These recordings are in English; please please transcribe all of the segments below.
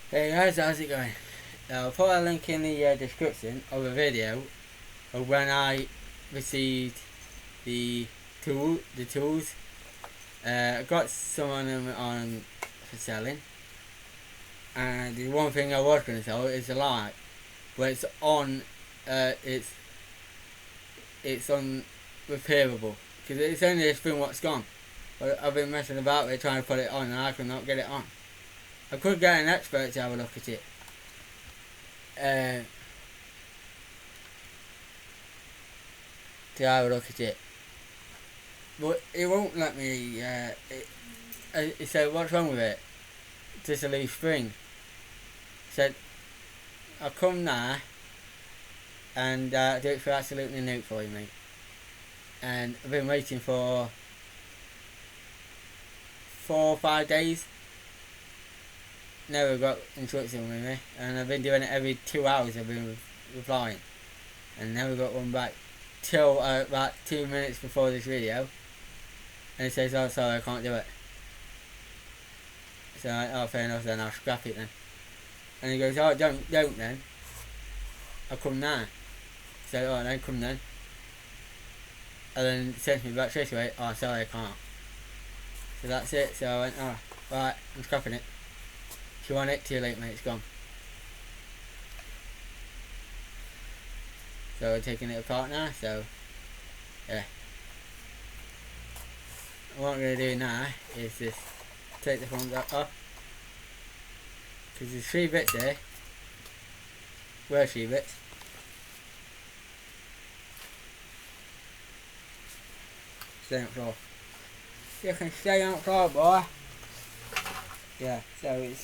Hey guys, how's it going? I'll put a link in the description of a video of when I received the tools. I got some of them on for selling, and the one thing I was going to sell is the light, but it's on. It's unrepairable because it's only a spring what's gone. But I've been messing about with trying to put it on, and I could not get it on. I could get an expert to have a look at it. To have a look at it, but it won't let me. It said, "What's wrong with it?" Just a loose spring. It said, "I'll come now and do it for absolutely no for you, mate." And I've been waiting for 4 or 5 days. Never got instruction with me, and I've been doing it every 2 hours. I've been replying, and never got one back till about 2 minutes before this video, and it says, "Oh, sorry, I can't do it." So oh, fair enough, then I'll scrap it then. And he goes, "Oh, don't then. I'll come now." So oh, then come then. And then it sends me back straight away. "Oh, sorry, I can't." So that's it. So I went, "Oh, right, I'm scrapping it. If you want it, too late, mate. It's gone." So we're taking it apart now. So yeah, what I'm going to do now is just take the front off, because there's 3 bits here. Where's 3 bits? Stay on the floor. You can stay on the floor, boy. Yeah, so it's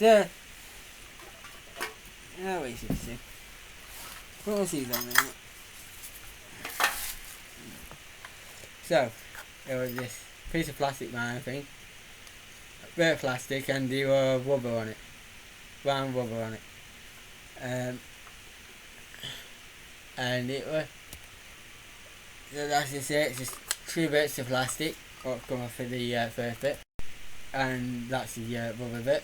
how easy to see. Put my shoes on there. So there was this piece of plastic, man, I think. A bit of plastic, and the rubber on it. Brown rubber on it. And it was, so that's just it. It's just 3 bits of plastic what come off for the first bit, and that's the rubber bit.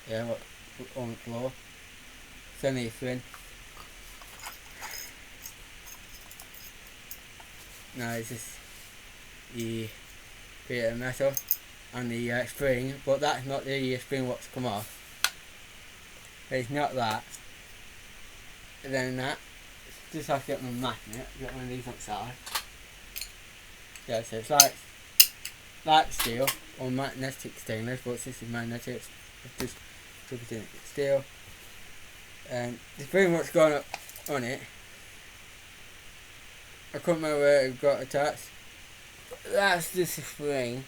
Yeah, what on the floor. It's only thin. No, it's just the bit of metal and the spring, but that's not the spring what's come off. It's not that. And then that, just have to get my magnet, get one of these on the side. Yeah, so it's like steel or magnetic stainless, but this is magnetic. Just took it in. It's steel, and there's pretty much gone up on it. I couldn't remember where it got attached. That's just a spring.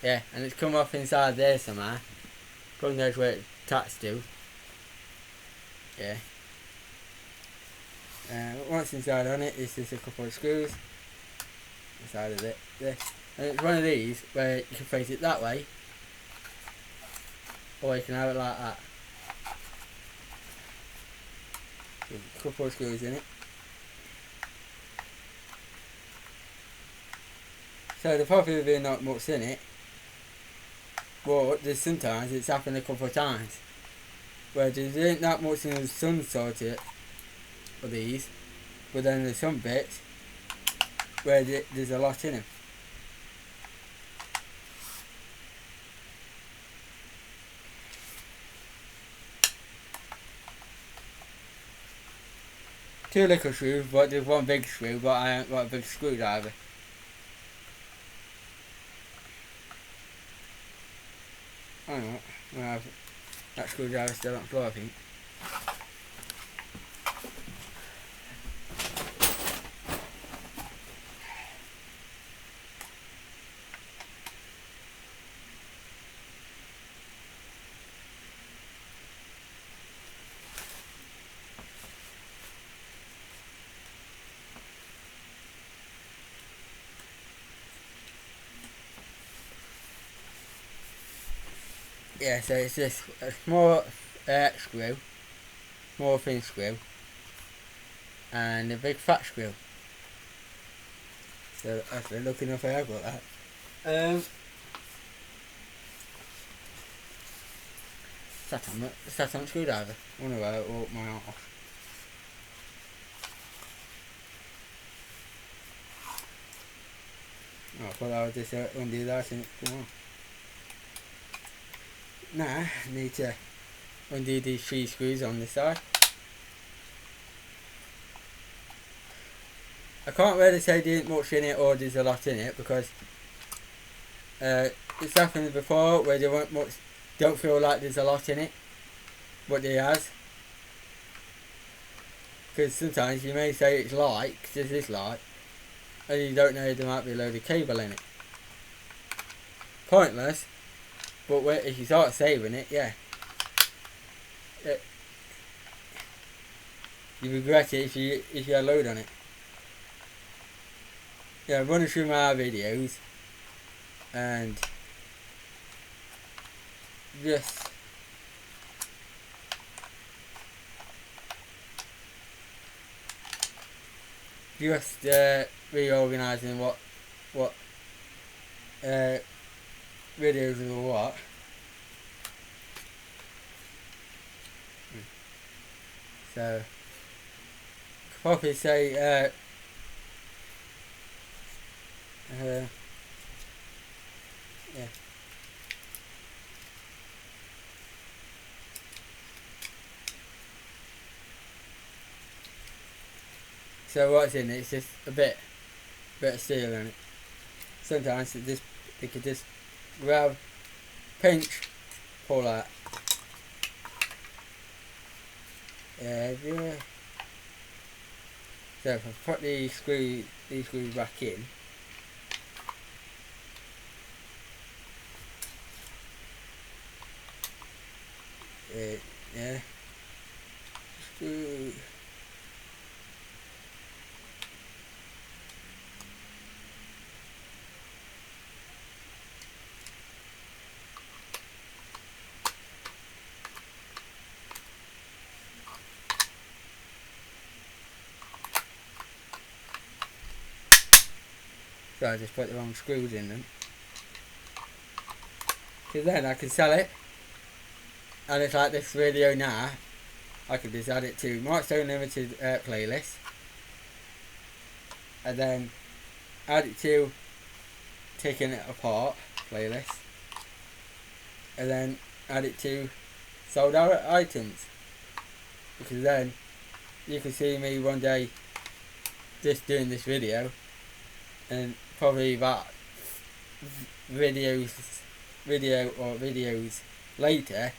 Yeah, and it's come off inside there somehow. God knows where it's attached to. Yeah. Once inside on it, it's just a couple of screws inside of it. This. And it's one of these where you can face it that way, or you can have it like that. There's a couple of screws in it. So the probably be not much in it, but there's sometimes it's happened a couple of times where there ain't that much in some sort of these, but then there's some bits where there's a lot in them. Two little screws, but there's one big screw, but I ain't got a big screwdriver. I don't know. That screwdriver still on the floor, I think. Yeah, so it's just a small screw, more thin screw, and a big fat screw. So actually, looking up, I got that. sat on a screwdriver. Wonder where it walked my arse. Oh, I thought I would just undo that and come on. Now, I need to undo these 3 screws on this side. I can't really say there isn't much in it or there's a lot in it, because it's happened before where there weren't much, don't feel like there's a lot in it, but there has. Because sometimes you may say it's light, because there's this light, and you don't know there might be a load of cable in it. Pointless, but if you start saving it, yeah. You regret it if you had a load on it. Yeah, running through my videos and just reorganising what videos are what. So could probably say yeah. So what's in it? It's just a bit of steel in it. Sometimes they could just grab, pinch, pull out. Yeah. So if I put these screws back in, yeah, screw. So I just put the wrong screws in them. Because then I can sell it. And it's like this video now. I could just add it to Markstone Limited playlist. And then add it to Taking It Apart playlist. And then add it to Sold Out Items. Because then you can see me one day just doing this video. And probably about videos later,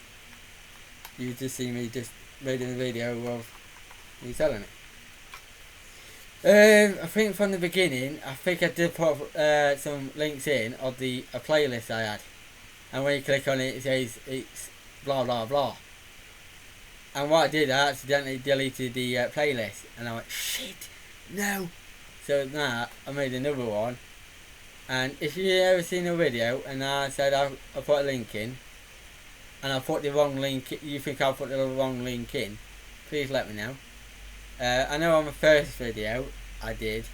you just see me just making a video of me selling it. I think from the beginning, I think I did put some links in of a playlist I had, and when you click on it, it says it's blah blah blah. And what I did, I accidentally deleted the playlist, and I went shit, no. So now I made another one, and if you ever seen a video and I said I put a link in, and I put the wrong link, you think I put the wrong link in, please let me know. I know on my first video I did,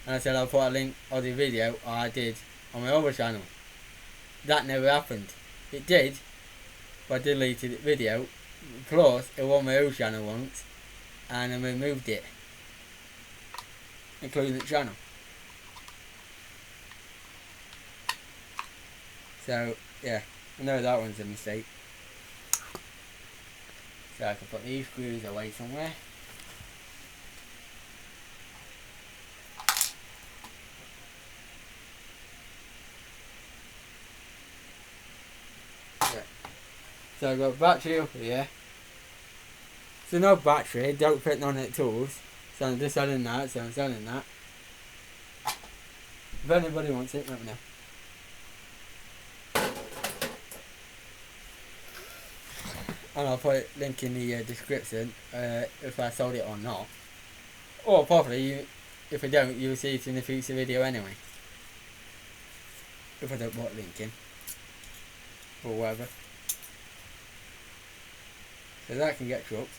and I said I'll put a link of the video I did on my other channel. That never happened. It did, but I deleted the video, plus it was on my old channel once, and I removed it, including the channel. So yeah, I know that one's a mistake. So I can put these screws away somewhere. Yeah. So I've got battery up here. So no battery, don't fit none of the tools. So I'm just selling that, so I'm selling that. If anybody wants it, let me know. And I'll put a link in the description if I sold it or not. Or probably, if I don't, you'll see it in the future video anyway. If I don't put a link in. Or whatever. So that can get trucked.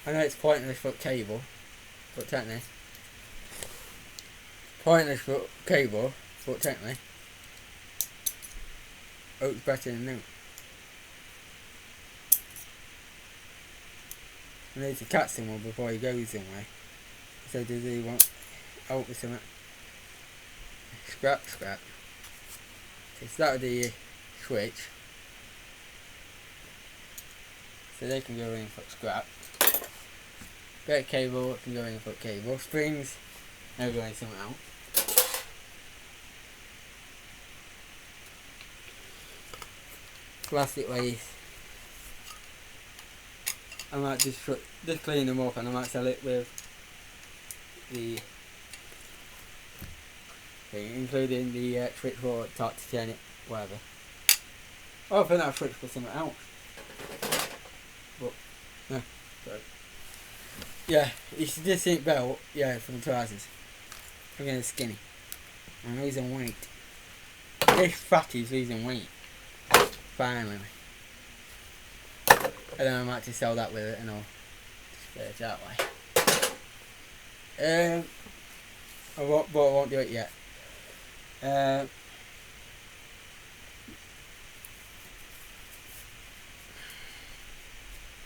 I know it's pointless for cable, but technically. Pointless for cable, but technically. oak's better than new. I need to catch someone before he goes somewhere. So does he want oak or something? Scrap. So start with the switch. So they can go in for scrap. Bit cable can go in for cable. Springs, they'll go in something else. Plastic waste. I might just clean them up and I might sell it with the thing, including the switch for top to turn it, whatever. Oh, I think I'll switch for something else. But, no, sorry. Yeah, it's this ink belt, yeah, from the trousers. I'm getting skinny. I'm losing weight. This fatty's losing weight. Finally. And then I might just sell that with it and I'll just get it that way. I won't do it yet.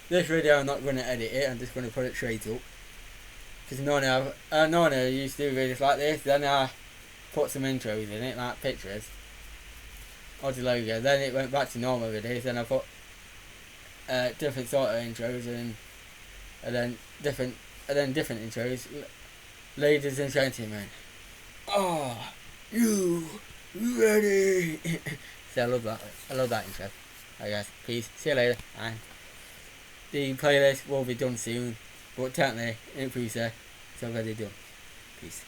This video I'm not going to edit it, I'm just going to put it straight up. Because normally I used to do videos like this, then I put some intros in it, like pictures. Or the logo, then it went back to normal videos, then I put different sort of intros and then different intros. Ladies and gentlemen, oh, you ready? So I love that intro. I guess. Peace. See you later. And the playlist will be done soon, but technically in the future it's already done. Peace.